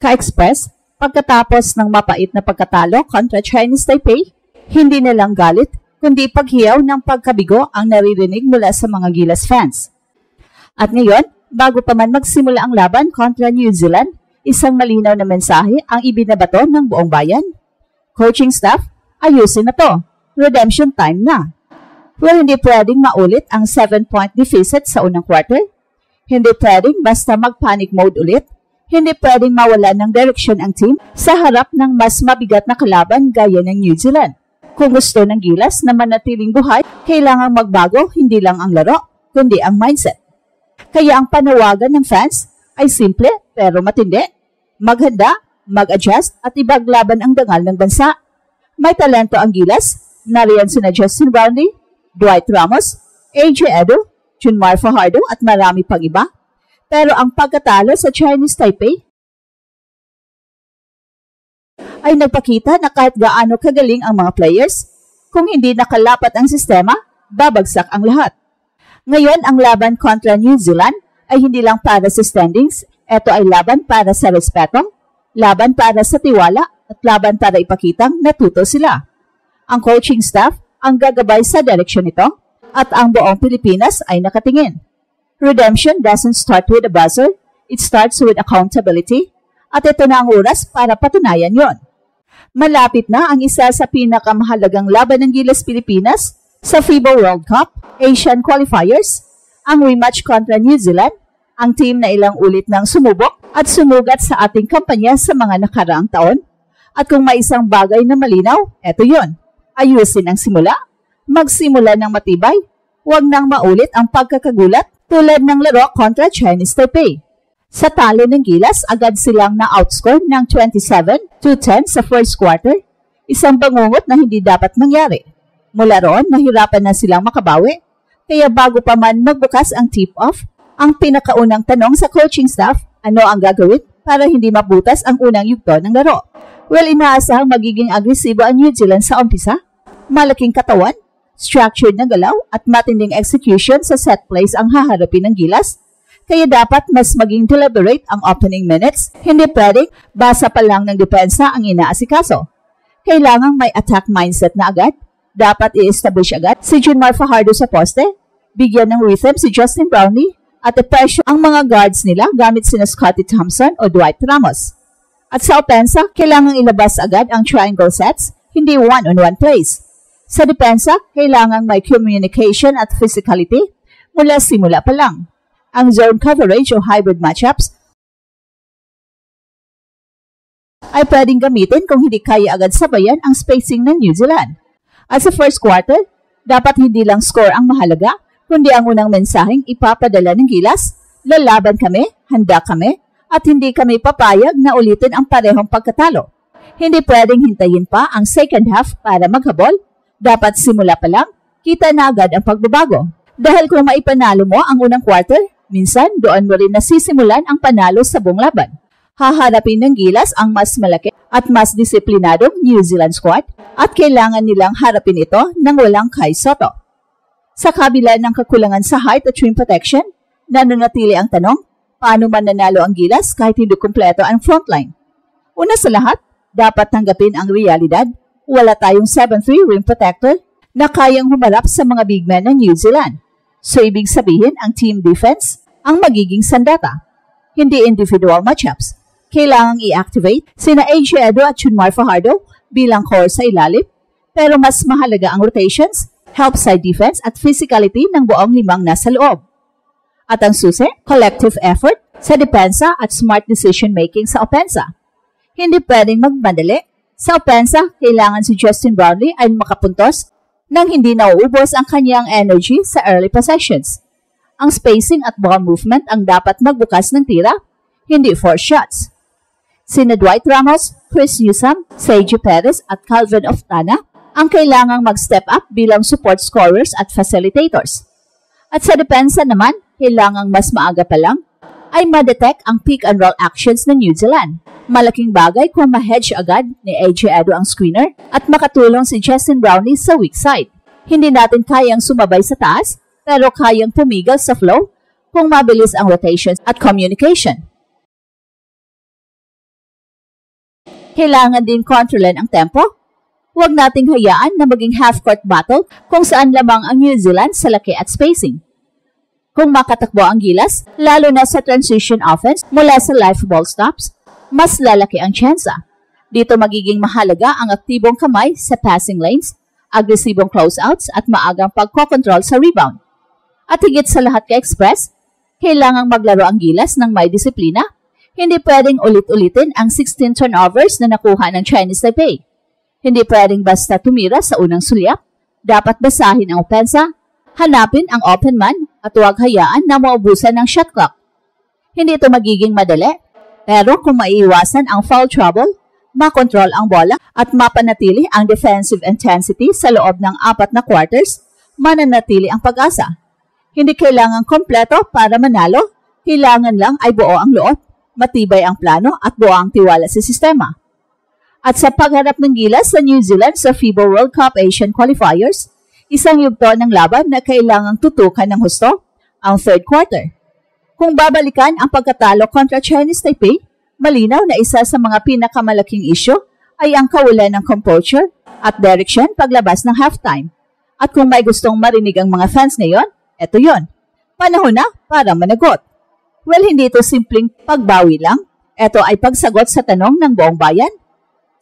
Ka-Express, pagkatapos ng mapait na pagkatalo kontra Chinese Taipei, hindi na lang galit, kundi paghiyaw ng pagkabigo ang naririnig mula sa mga Gilas fans. At ngayon, bago pa man magsimula ang laban kontra New Zealand, isang malinaw na mensahe ang ibinabato ng buong bayan. Coaching staff, ayusin na to. Redemption time na. Well, hindi pwedeng maulit ang 7-point deficit sa unang quarter. Hindi pwedeng basta mag-panic mode ulit. Hindi pwedeng mawala ng direksyon ang team sa harap ng mas mabigat na kalaban gaya ng New Zealand. Kung gusto ng Gilas na manatiling buhay, kailangang magbago hindi lang ang laro, kundi ang mindset. Kaya ang panawagan ng fans ay simple pero matindi. Maghanda, mag-adjust at ibaglaban ang dangal ng bansa. May talento ang Gilas, nariyan sina Justin Brownlee, Dwight Ramos, AJ Edo, Junmar Fajardo at marami pang iba. Pero ang pagkatalo sa Chinese Taipei ay nagpakita na kahit gaano kagaling ang mga players, kung hindi nakalapat ang sistema, babagsak ang lahat. Ngayon, ang laban kontra New Zealand ay hindi lang para sa standings, ito ay laban para sa respeto, laban para sa tiwala, at laban para ipakitang natuto sila. Ang coaching staff ang gagabay sa direksyon nito, at ang buong Pilipinas ay nakatingin. Redemption doesn't start with a buzzer, it starts with accountability, at ito na ang oras para patunayan yon. Malapit na ang isa sa pinakamahalagang laban ng Gilas Pilipinas sa FIBA World Cup, Asian Qualifiers, ang rematch kontra New Zealand, ang team na ilang ulit nang sumubok at sumugat sa ating kampanya sa mga nakaraang taon. At kung may isang bagay na malinaw, eto yon. Ayusin ang simula, magsimula ng matibay, huwag nang maulit ang pagkakagulat tulad ng laro kontra Chinese Taipei. Sa talo ng Gilas, agad silang na-outscore ng 27-10 sa first quarter, isang bangungot na hindi dapat mangyari. Mula roon, nahirapan na silang makabawi, kaya bago pa man magbukas ang tip-off, ang pinakaunang tanong sa coaching staff, ano ang gagawin para hindi mabutas ang unang yugto ng laro? Well, inaasahang magiging agresibo ang New Zealand sa umpisa, malaking katawan, structured na galaw at matinding execution sa set plays ang haharapin ng Gilas. Kaya dapat mas maging deliberate ang opening minutes, hindi pwedeng basa pa lang ng depensa ang inaasikaso. Kailangang may attack mindset na agad, dapat i-establish agad si Junmar Fajardo sa poste, bigyan ng rhythm si Justin Brownlee, at i-pressure ang mga guards nila gamit sina Scottie Thompson o Dwight Ramos. At sa opensa, kailangang ilabas agad ang triangle sets, hindi one-on-one plays. Sa depensa, kailangang may communication at physicality mula simula pa lang. Ang zone coverage o hybrid matchups ay pwedeng gamitin kung hindi kaya agad sabayan ang spacing ng New Zealand. At sa first quarter, dapat hindi lang score ang mahalaga, kundi ang unang mensaheng ipapadala ng Gilas, lalaban kami, handa kami, at hindi kami papayag na ulitin ang parehong pagkatalo. Hindi pwedeng hintayin pa ang second half para maghabol, dapat simula pa lang, kita na agad ang pagbabago. Dahil kung maipanalo mo ang unang quarter, minsan doon mo rin nasisimulan ang panalo sa buong laban. Haharapin ng Gilas ang mas malaki at mas disiplinadong New Zealand squad at kailangan nilang harapin ito ng walang Kai Sotto. Sa kabila ng kakulangan sa height at rim protection, nananatili ang tanong, paano mananalo ang Gilas kahit hindi kumpleto ang frontline? Una sa lahat, dapat tanggapin ang realidad, wala tayong 7'3 rim protector na kayang humarap sa mga big men ng New Zealand. So ibig sabihin ang team defense ang magiging sandata, hindi individual matchups. Kailangang i-activate sina AJ Edo at Junmar Fajardo bilang core sa ilalim, pero mas mahalaga ang rotations, help side defense at physicality ng buong limang nasa loob. At ang susi, collective effort sa depensa at smart decision-making sa opensa. Hindi pwedeng magmadali. Sa opensa, kailangan si Justin Brownlee ay makapuntos nang hindi nauubos ang kanyang energy sa early possessions. Ang spacing at ball movement ang dapat magbukas ng tira, hindi force shots. Sina Dwight Ramos, Chris Newsome, Seiji Perez at Calvin Oftana ang kailangang mag-step up bilang support scorers at facilitators. At sa depensa naman, kailangang mas maaga pa lang ay ma-detect ang pick and roll actions ng New Zealand. Malaking bagay kung ma-hedge agad ni AJ Edo ang screener at makatulong si Justin Brownlee sa weak side. Hindi natin kayang sumabay sa taas, pero kayang pumigal sa flow kung mabilis ang rotations at communication. Kailangan din kontrolan ang tempo. Huwag nating hayaan na maging half-court battle kung saan lamang ang New Zealand sa laki at spacing. Kung makatakbo ang gilas, lalo na sa transition offense mula sa live ball stops, mas lalaki ang tsansa. Dito magiging mahalaga ang aktibong kamay sa passing lanes, agresibong closeouts at maagang pagkokontrol sa rebound. At higit sa lahat ka-express, kailangang maglaro ang gilas ng may disiplina. Hindi pwedeng ulit-ulitin ang 16 turnovers na nakuha ng Chinese Taipei. Hindi pwedeng basta tumira sa unang sulyap. Dapat basahin ang opensa, hanapin ang open man at huwag hayaan na maubusan ng shot clock. Hindi ito magiging madali, pero kung maiiwasan ang foul trouble, makontrol ang bola at mapanatili ang defensive intensity sa loob ng 4 na quarters, mananatili ang pag-asa. Hindi kailangan kompleto para manalo, kailangan lang ay buo ang loob, matibay ang plano at buo ang tiwala sa sistema. At sa pagharap ng gilas sa New Zealand sa FIBA World Cup Asian Qualifiers, isang yugto ng laban na kailangang tutukan ng husto, ang third quarter. Kung babalikan ang pagkatalo kontra Chinese Taipei, malinaw na isa sa mga pinakamalaking isyu ay ang kawalan ng composure at direction paglabas ng halftime. At kung may gustong marinig ang mga fans ngayon, eto yon. Panahon na para managot. Well, hindi ito simpleng pagbawi lang. Ito ay pagsagot sa tanong ng buong bayan.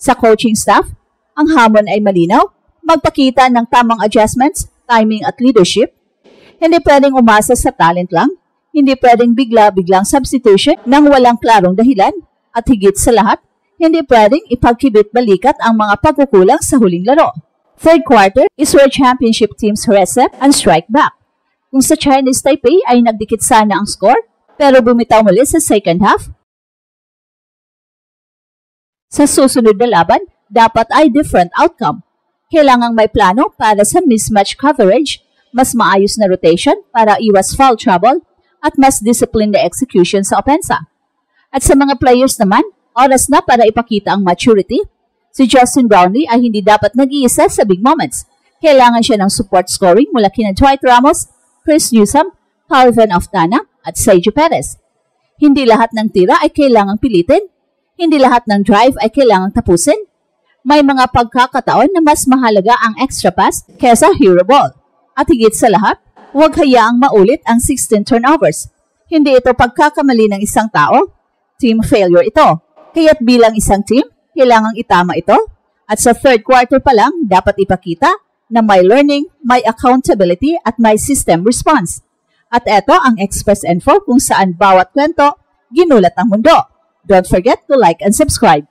Sa coaching staff, ang hamon ay malinaw, magpakita ng tamang adjustments, timing at leadership. Hindi pwedeng umasa sa talent lang. Hindi pwedeng bigla-biglang substitution nang walang klarong dahilan. At higit sa lahat, hindi pwedeng ipagkibit-balikat ang mga pagkukulang sa huling laro. Third quarter is where championship teams reset and strike back. Kung sa Chinese Taipei ay nagdikit sana ang score, pero bumitaw muli sa second half. Sa susunod na laban, dapat ay different outcome. Kailangang may plano para sa mismatch coverage, mas maayos na rotation para iwas foul trouble, at mas disciplined na execution sa opensa. At sa mga players naman, oras na para ipakita ang maturity. Si Justin Brownlee ay hindi dapat nag-iisa sa big moments. Kailangan siya ng support scoring mula kina Dwight Ramos, Chris Newsome, Calvin Oftana, at Sergio Perez. Hindi lahat ng tira ay kailangang pilitin. Hindi lahat ng drive ay kailangang tapusin. May mga pagkakataon na mas mahalaga ang extra pass kesa hero ball. At higit sa lahat, huwag hayaang maulit ang 16 turnovers. Hindi ito pagkakamali ng isang tao. Team failure ito. Kaya't bilang isang team, kailangang itama ito. At sa third quarter pa lang, dapat ipakita na may learning, may accountability at may system response. At eto ang Express Info kung saan bawat kwento, ginulat ang mundo. Don't forget to like and subscribe.